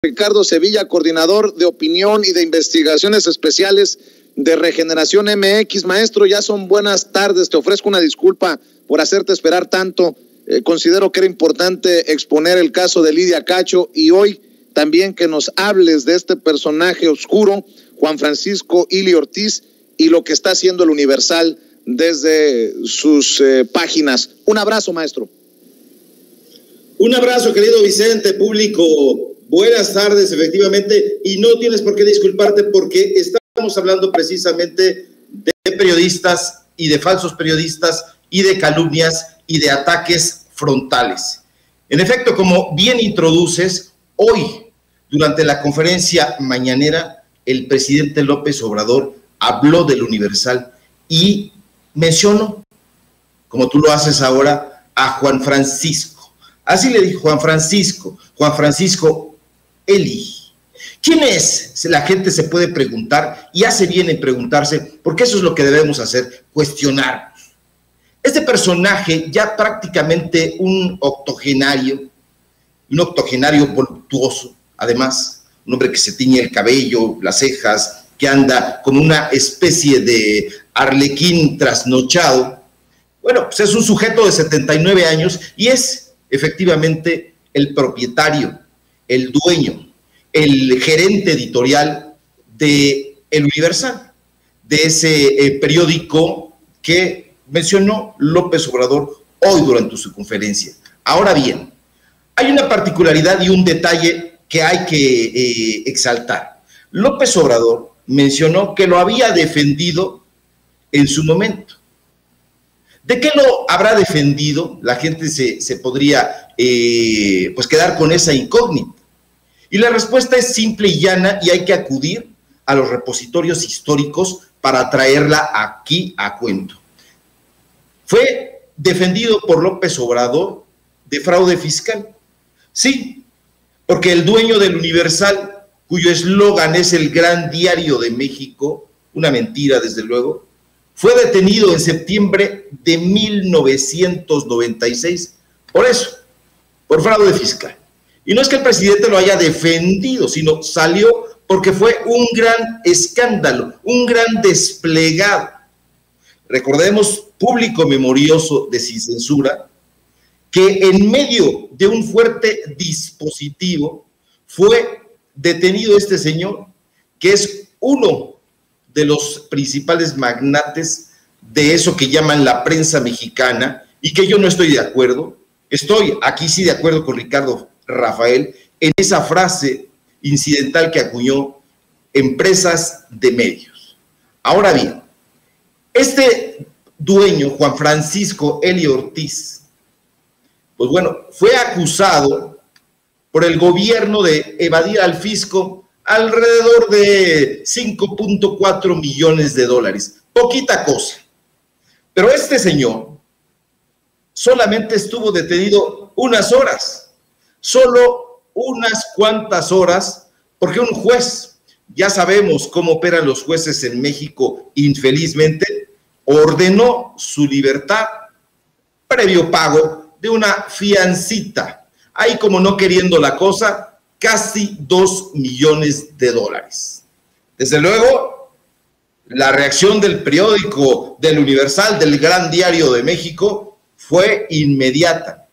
Ricardo Sevilla, coordinador de opinión y de investigaciones especiales de Regeneración MX. Maestro, ya son buenas tardes, te ofrezco una disculpa por hacerte esperar tanto. Considero que era importante exponer el caso de Lidia Cacho y hoy también que nos hables de este personaje oscuro, Juan Francisco Ili Ortiz, y lo que está haciendo el Universal desde sus páginas. Un abrazo, maestro. Un abrazo, querido Vicente, público. Buenas tardes, efectivamente, y no tienes por qué disculparte porque estamos hablando precisamente de periodistas y de falsos periodistas y de calumnias y de ataques frontales. En efecto, como bien introduces, hoy, durante la conferencia mañanera, el presidente López Obrador habló del Universal y mencionó, como tú lo haces ahora, a Juan Francisco. Así le dijo Juan Francisco Eli. ¿Quién es? La gente se puede preguntar y hace bien en preguntarse, porque eso es lo que debemos hacer, cuestionar. Este personaje, ya prácticamente un octogenario voluptuoso, además, un hombre que se tiñe el cabello, las cejas, que anda como una especie de arlequín trasnochado. Bueno, pues es un sujeto de 79 años y es efectivamente el propietario, el dueño, el gerente editorial de El Universal, de ese periódico que mencionó López Obrador hoy durante su conferencia. Ahora bien, hay una particularidad y un detalle que hay que exaltar. López Obrador mencionó que lo había defendido en su momento. ¿De qué lo habrá defendido? La gente se podría pues quedar con esa incógnita. Y la respuesta es simple y llana y hay que acudir a los repositorios históricos para traerla aquí a cuento. Fue defendido por López Obrador de fraude fiscal. Sí, porque el dueño del Universal, cuyo eslogan es el Gran Diario de México, una mentira desde luego, fue detenido en septiembre de 1996 por eso, por fraude fiscal. Y no es que el presidente lo haya defendido, sino salió porque fue un gran escándalo, un gran desplegado. Recordemos, público memorioso de Sin Censura, que en medio de un fuerte dispositivo fue detenido este señor, que es uno de los principales magnates de eso que llaman la prensa mexicana, y que yo no estoy de acuerdo. Estoy aquí sí de acuerdo con Ricardo Rafael en esa frase incidental que acuñó: empresas de medios. Ahora bien, este dueño, Juan Francisco Eli Ortiz, pues bueno, fue acusado por el gobierno de evadir al fisco alrededor de 5.4 millones de dólares. Poquita cosa. Pero este señor solamente estuvo detenido unas horas, solo unas cuantas horas, porque un juez, ya sabemos cómo operan los jueces en México, infelizmente, ordenó su libertad previo pago de una fiancita. Ahí, como no queriendo la cosa, casi 2 millones de dólares. Desde luego, la reacción del periódico, del Universal, del Gran Diario de México, fue inmediata.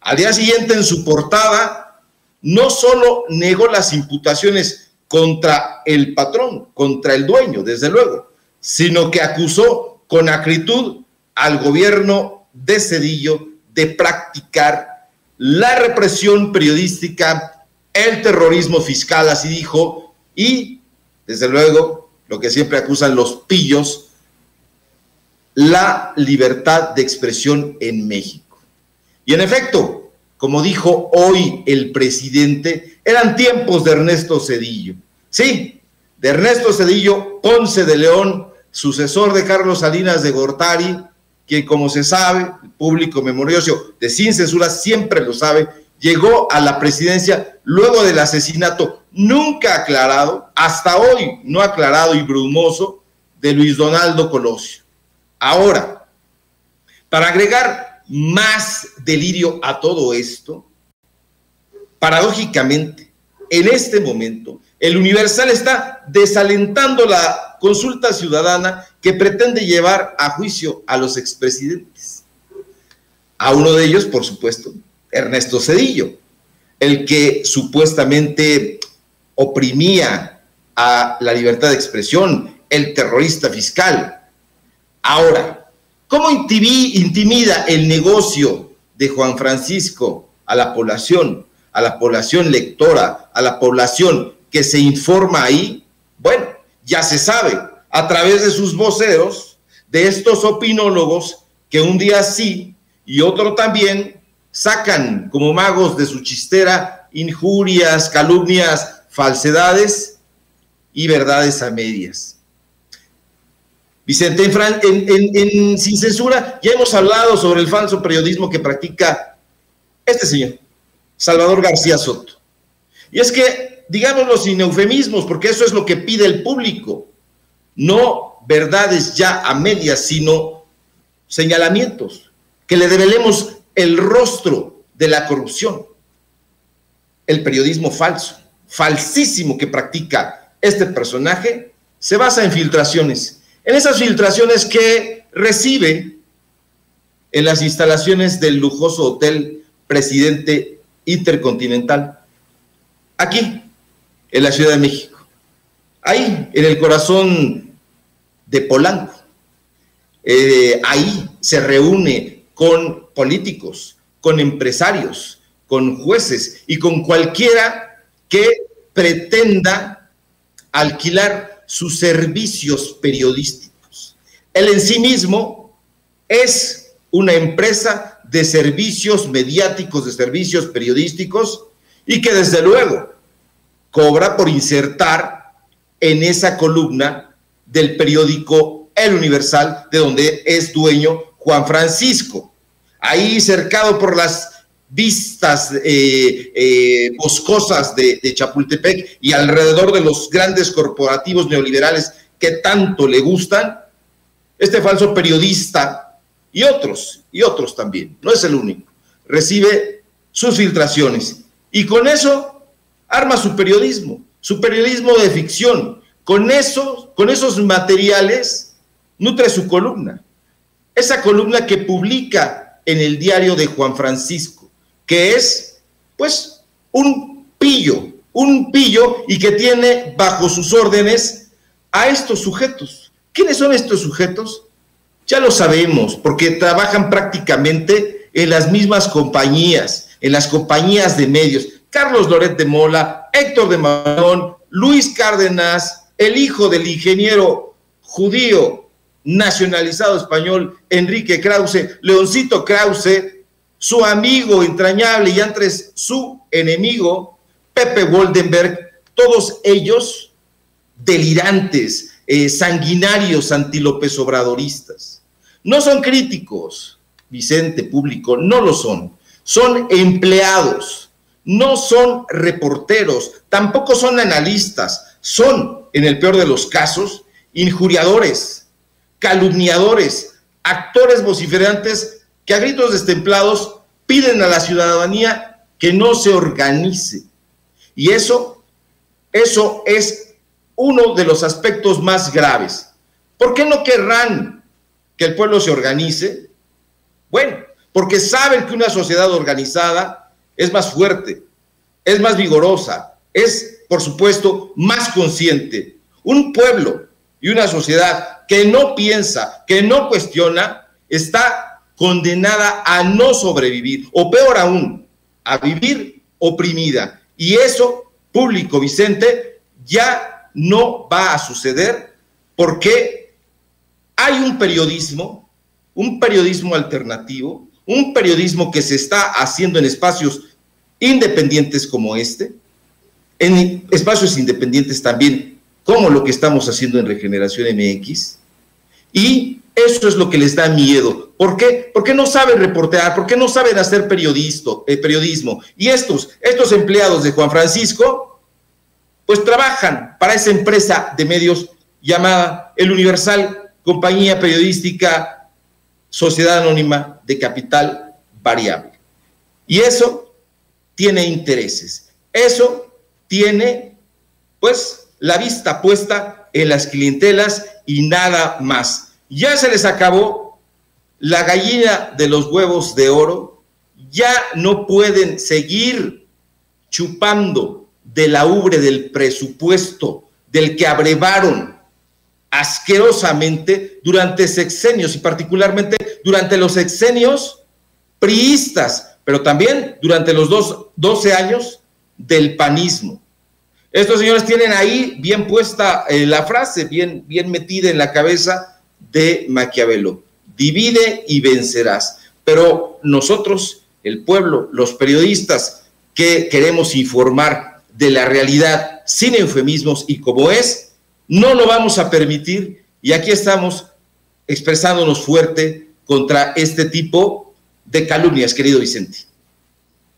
Al día siguiente, en su portada, no solo negó las imputaciones contra el patrón, contra el dueño, desde luego, sino que acusó con acritud al gobierno de Zedillo de practicar la represión periodística, el terrorismo fiscal, así dijo, y, desde luego, lo que siempre acusan los pillos, la libertad de expresión en México. Y en efecto, como dijo hoy el presidente, eran tiempos de Ernesto Zedillo. Sí, de Ernesto Zedillo Ponce de León, sucesor de Carlos Salinas de Gortari, quien, como se sabe, el público memorioso de Sin Censura siempre lo sabe, llegó a la presidencia luego del asesinato nunca aclarado, hasta hoy no aclarado y brumoso, de Luis Donaldo Colosio. Ahora, para agregar más delirio a todo esto, paradójicamente, en este momento, el Universal está desalentando la consulta ciudadana que pretende llevar a juicio a los expresidentes. A uno de ellos, por supuesto, Ernesto Zedillo, el que supuestamente oprimía a la libertad de expresión, el terrorista fiscal. Ahora, ¿cómo intimida el negocio de Juan Francisco a la población lectora, a la población que se informa ahí? Bueno, ya se sabe, a través de sus voceros, de estos opinólogos que un día sí y otro también sacan como magos de su chistera injurias, calumnias, falsedades y verdades a medias. Vicente, Sin Censura ya hemos hablado sobre el falso periodismo que practica este señor, Salvador García Soto. Y es que, digámoslo sin eufemismos, porque eso es lo que pide el público, no verdades ya a medias, sino señalamientos, que le develemos el rostro de la corrupción, el periodismo falso, falsísimo que practica este personaje, se basa en filtraciones, en esas filtraciones que recibe en las instalaciones del lujoso hotel Presidente Intercontinental, aquí, en la Ciudad de México, ahí, en el corazón de Polanco. Ahí se reúne con políticos, con empresarios, con jueces y con cualquiera que pretenda alquilar sus servicios periodísticos. Él en sí mismo es una empresa de servicios mediáticos, de servicios periodísticos, y que desde luego cobra por insertar en esa columna del periódico El Universal, de donde es dueño Juan Francisco. Ahí cercado por las vistas boscosas de Chapultepec y alrededor de los grandes corporativos neoliberales que tanto le gustan, este falso periodista y otros también, no es el único, recibe sus filtraciones y con eso arma su periodismo de ficción. Con esos materiales nutre su columna, esa columna que publica en el diario de Juan Francisco, que es, pues, un pillo y que tiene bajo sus órdenes a estos sujetos. ¿Quiénes son estos sujetos? Ya lo sabemos, porque trabajan prácticamente en las mismas compañías, en las compañías de medios. Carlos Loret de Mola, Héctor de Mauleón, Luis Cárdenas, el hijo del ingeniero judío nacionalizado español Enrique Krause, Leoncito Krause, su amigo entrañable y antes su enemigo, Pepe Woldenberg, todos ellos delirantes, sanguinarios anti-López Obradoristas. No son críticos, Vicente, público, no lo son. Son empleados, no son reporteros, tampoco son analistas, son, en el peor de los casos, injuriadores, calumniadores, actores vociferantes que a gritos destemplados piden a la ciudadanía que no se organice. Y eso es uno de los aspectos más graves. ¿Por qué no querrán que el pueblo se organice? Bueno, porque saben que una sociedad organizada es más fuerte, es más vigorosa, es, por supuesto, más consciente. Un pueblo y una sociedad que no piensa, que no cuestiona, está condenada a no sobrevivir, o peor aún, a vivir oprimida. Y eso, público, Vicente, ya no va a suceder porque hay un periodismo alternativo, un periodismo que se está haciendo en espacios independientes como este, en espacios independientes también como lo que estamos haciendo en Regeneración MX, y eso es lo que les da miedo. ¿Por qué? Porque no saben reportear, porque no saben hacer periodismo. Y estos empleados de Juan Francisco, pues trabajan para esa empresa de medios llamada El Universal, compañía periodística, sociedad anónima de capital variable. Y eso tiene intereses. Eso tiene pues la vista puesta en las clientelas y nada más. Ya se les acabó la gallina de los huevos de oro, ya no pueden seguir chupando de la ubre del presupuesto del que abrevaron asquerosamente durante sexenios y particularmente durante los sexenios priistas, pero también durante los 12 años del panismo. Estos señores tienen ahí bien puesta la frase, bien metida en la cabeza de Maquiavelo: divide y vencerás. Pero nosotros, el pueblo, los periodistas que queremos informar de la realidad sin eufemismos y como es, no lo vamos a permitir, y aquí estamos expresándonos fuerte contra este tipo de calumnias, querido Vicente.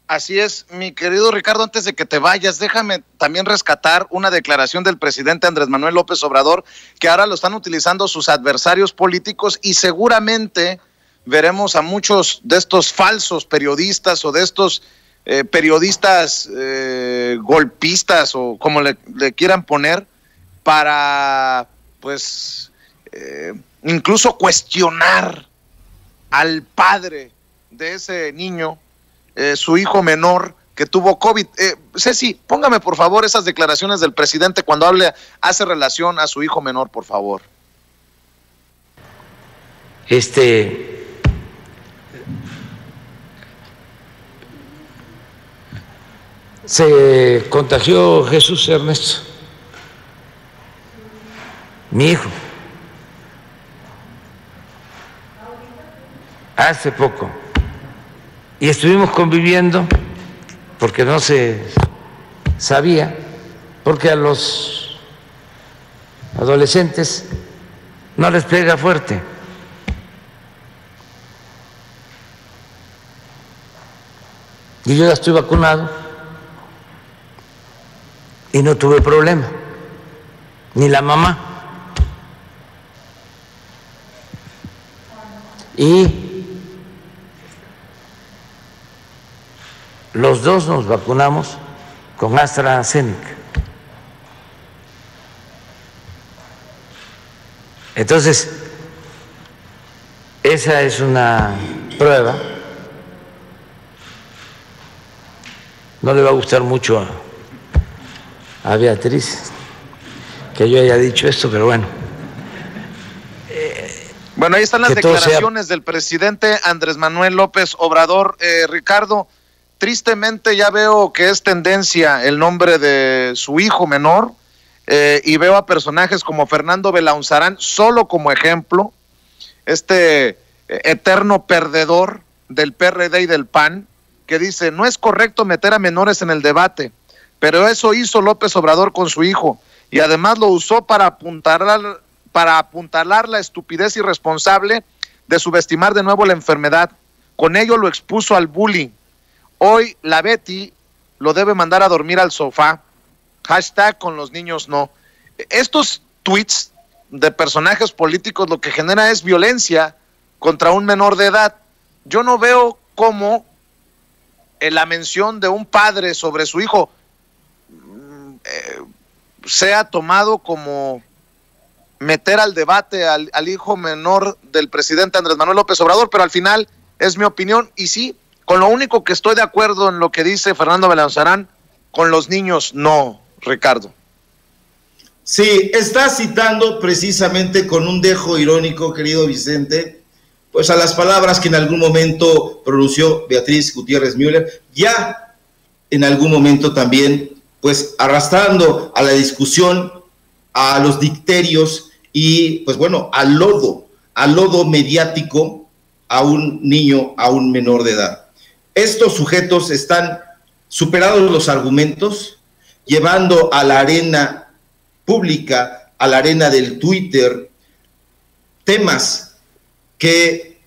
Así es, mi querido Ricardo, antes de que te vayas, déjame también rescatar una declaración del presidente Andrés Manuel López Obrador, que ahora lo están utilizando sus adversarios políticos, y seguramente veremos a muchos de estos falsos periodistas o de estos periodistas golpistas o como le quieran poner, para pues incluso cuestionar al padre de ese niño, su hijo menor que tuvo COVID. Ceci, póngame por favor esas declaraciones del presidente cuando hace relación a su hijo menor, por favor. Se contagió Jesús Ernesto, mi hijo, hace poco, y estuvimos conviviendo porque no se sabía, porque a los adolescentes no les pega fuerte. Y yo ya estoy vacunado y no tuve problema, ni la mamá. Y los dos nos vacunamos con AstraZeneca. Entonces, esa es una prueba. No le va a gustar mucho a Beatriz que yo haya dicho esto, pero bueno. Bueno, ahí están las declaraciones del presidente Andrés Manuel López Obrador. Ricardo, tristemente ya veo que es tendencia el nombre de su hijo menor, y veo a personajes como Fernando Belaunzarán solo como ejemplo, este eterno perdedor del PRD y del PAN, que dice: no es correcto meter a menores en el debate, pero eso hizo López Obrador con su hijo, y además lo usó para apuntalar la estupidez irresponsable de subestimar de nuevo la enfermedad. Con ello lo expuso al bullying. Hoy la Betty lo debe mandar a dormir al sofá. Hashtag con los niños no. Estos tweets de personajes políticos lo que genera es violencia contra un menor de edad. Yo no veo cómo la mención de un padre sobre su hijo sea tomado como meter al debate al hijo menor del presidente Andrés Manuel López Obrador, pero al final es mi opinión, y sí, con lo único que estoy de acuerdo en lo que dice Fernando Belaunzarán, con los niños no, Ricardo. Sí, está citando precisamente con un dejo irónico, querido Vicente, pues a las palabras que en algún momento pronunció Beatriz Gutiérrez Müller, ya en algún momento también, pues arrastrando a la discusión, a los dicterios y pues bueno, al lodo mediático a un niño, a un menor de edad. Estos sujetos están superados los argumentos, llevando a la arena pública, a la arena del Twitter, temas que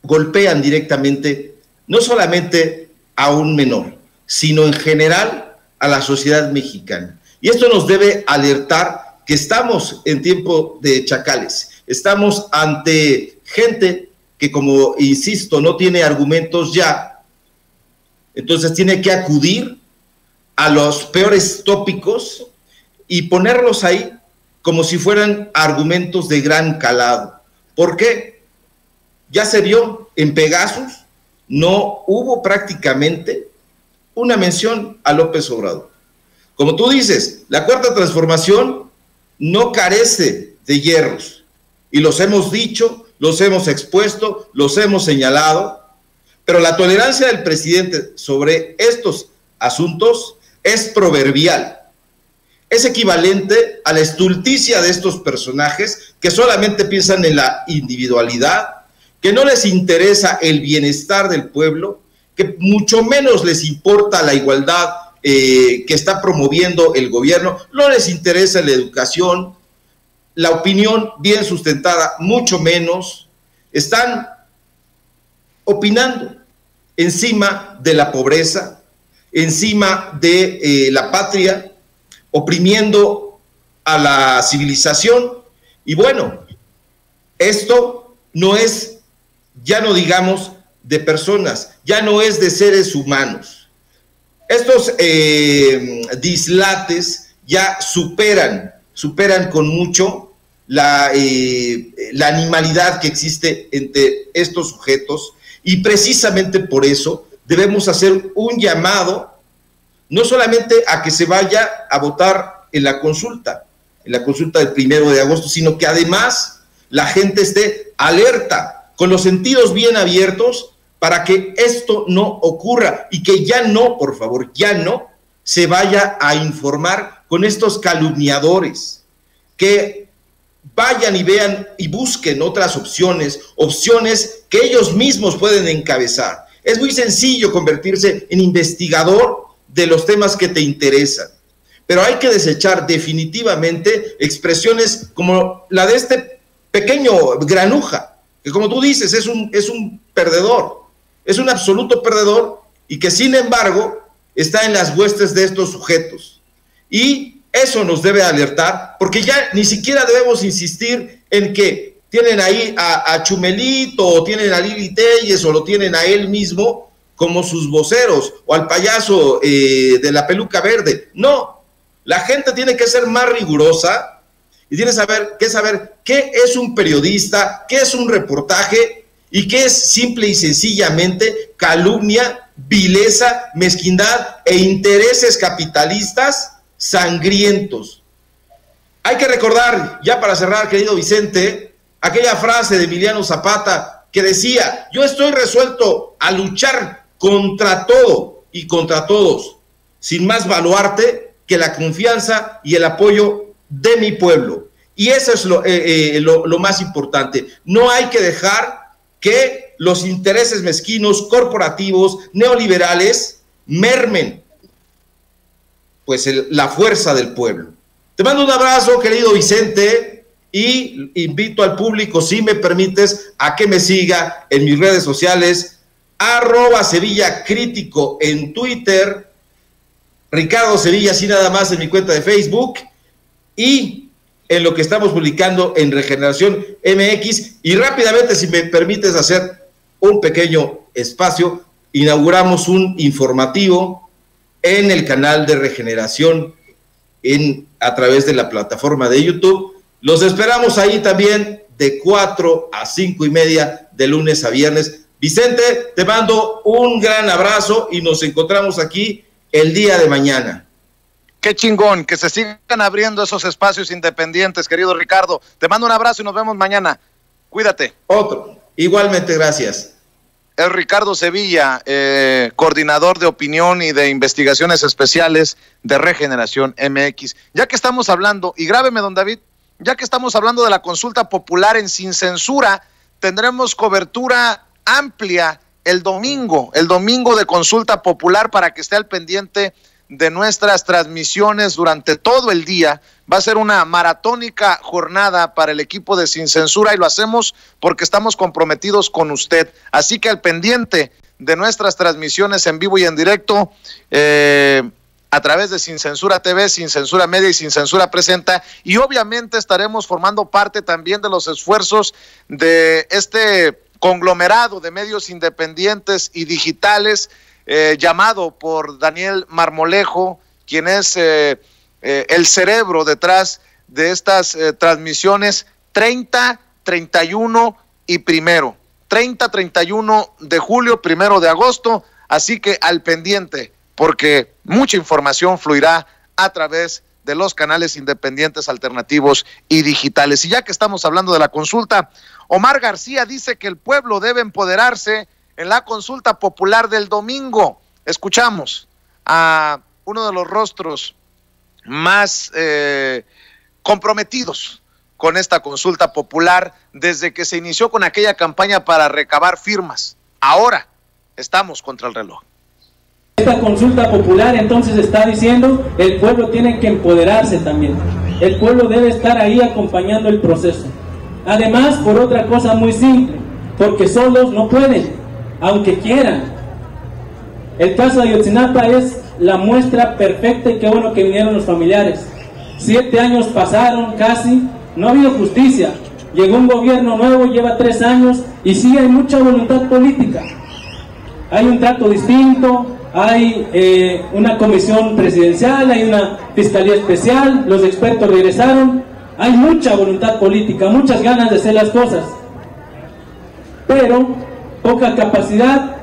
golpean directamente no solamente a un menor, sino en general a la sociedad mexicana. Y esto nos debe alertar que estamos en tiempo de chacales, estamos ante gente que, como insisto, no tiene argumentos ya, entonces tiene que acudir a los peores tópicos y ponerlos ahí como si fueran argumentos de gran calado. ¿Por qué? Ya se vio en Pegasus, no hubo prácticamente una mención a López Obrador. Como tú dices, la Cuarta Transformación no carece de hierros, y los hemos dicho, los hemos expuesto, los hemos señalado, pero la tolerancia del presidente sobre estos asuntos es proverbial. Es equivalente a la estulticia de estos personajes que solamente piensan en la individualidad, que no les interesa el bienestar del pueblo, que mucho menos les importa la igualdad que está promoviendo el gobierno, no les interesa la educación, la opinión bien sustentada, mucho menos. Están opinando encima de la pobreza, encima de la patria, oprimiendo a la civilización. Y bueno, esto no es, ya no digamos de personas, ya no es de seres humanos. Estos dislates ya superan con mucho la animalidad que existe entre estos sujetos, y precisamente por eso debemos hacer un llamado, no solamente a que se vaya a votar en la consulta del 1 de agosto, sino que además la gente esté alerta, con los sentidos bien abiertos, para que esto no ocurra y que ya no, por favor, ya no se vaya a informar con estos calumniadores, que vayan y vean y busquen otras opciones que ellos mismos pueden encabezar. Es muy sencillo convertirse en investigador de los temas que te interesan, pero hay que desechar definitivamente expresiones como la de este pequeño granuja, que como tú dices es un perdedor, es un absoluto perdedor, y que sin embargo está en las huestes de estos sujetos. Y eso nos debe alertar, porque ya ni siquiera debemos insistir en que tienen ahí a Chumelito, o tienen a Lili Telles, o lo tienen a él mismo como sus voceros, o al payaso de la peluca verde. No, la gente tiene que ser más rigurosa y tiene que saber qué es un periodista, qué es un reportaje y qué es simple y sencillamente calumnia, vileza, mezquindad e intereses capitalistas sangrientos. Hay que recordar, ya para cerrar, querido Vicente, aquella frase de Emiliano Zapata que decía: yo estoy resuelto a luchar contra todo y contra todos, sin más baluarte que la confianza y el apoyo de mi pueblo. Y eso es lo más importante. No hay que dejar que los intereses mezquinos, corporativos, neoliberales, mermen pues la fuerza del pueblo. Te mando un abrazo, querido Vicente, y invito al público, si me permites, a que me siga en mis redes sociales, @SevillaCrítico en Twitter, Ricardo Sevilla, así nada más, en mi cuenta de Facebook, y en lo que estamos publicando en Regeneración MX. Y rápidamente, si me permites hacer un pequeño espacio, inauguramos un informativo en el canal de Regeneración a través de la plataforma de YouTube. Los esperamos ahí también de 4 a 5:30 de lunes a viernes. Vicente, te mando un gran abrazo y nos encontramos aquí el día de mañana. Qué chingón, que se sigan abriendo esos espacios independientes, querido Ricardo. Te mando un abrazo y nos vemos mañana. Cuídate. Otro. Igualmente, gracias. Es Ricardo Sevilla, coordinador de opinión y de investigaciones especiales de Regeneración MX. Ya que estamos hablando, y grábeme, don David, ya que estamos hablando de la consulta popular en Sin Censura, tendremos cobertura amplia el domingo de consulta popular, para que esté al pendiente de nuestras transmisiones durante todo el día. Va a ser una maratónica jornada para el equipo de Sin Censura, y lo hacemos porque estamos comprometidos con usted. Así que al pendiente de nuestras transmisiones en vivo y en directo, a través de Sin Censura TV, Sin Censura Media y Sin Censura Presenta, y obviamente estaremos formando parte también de los esfuerzos de este conglomerado de medios independientes y digitales, llamado por Daniel Marmolejo quien es el cerebro detrás de estas transmisiones 30, 31 y 1. 30, 31 de julio, 1 de agosto, así que al pendiente, porque mucha información fluirá a través de los canales independientes, alternativos y digitales. Y ya que estamos hablando de la consulta, Omar García dice que el pueblo debe empoderarse en la consulta popular del domingo. Escuchamos a uno de los rostros más comprometidos con esta consulta popular desde que se inició con aquella campaña para recabar firmas. Ahora estamos contra el reloj. Esta consulta popular entonces está diciendo el pueblo tiene que empoderarse también. El pueblo debe estar ahí acompañando el proceso. Además, por otra cosa muy simple, porque solos no pueden, aunque quieran. El caso de Ayotzinapa es la muestra perfecta y qué bueno que vinieron los familiares. 7 años pasaron casi, no ha habido justicia. Llegó un gobierno nuevo, lleva 3 años y sí hay mucha voluntad política. Hay un trato distinto, hay una comisión presidencial, hay una fiscalía especial, los expertos regresaron, hay mucha voluntad política, muchas ganas de hacer las cosas, pero poca capacidad.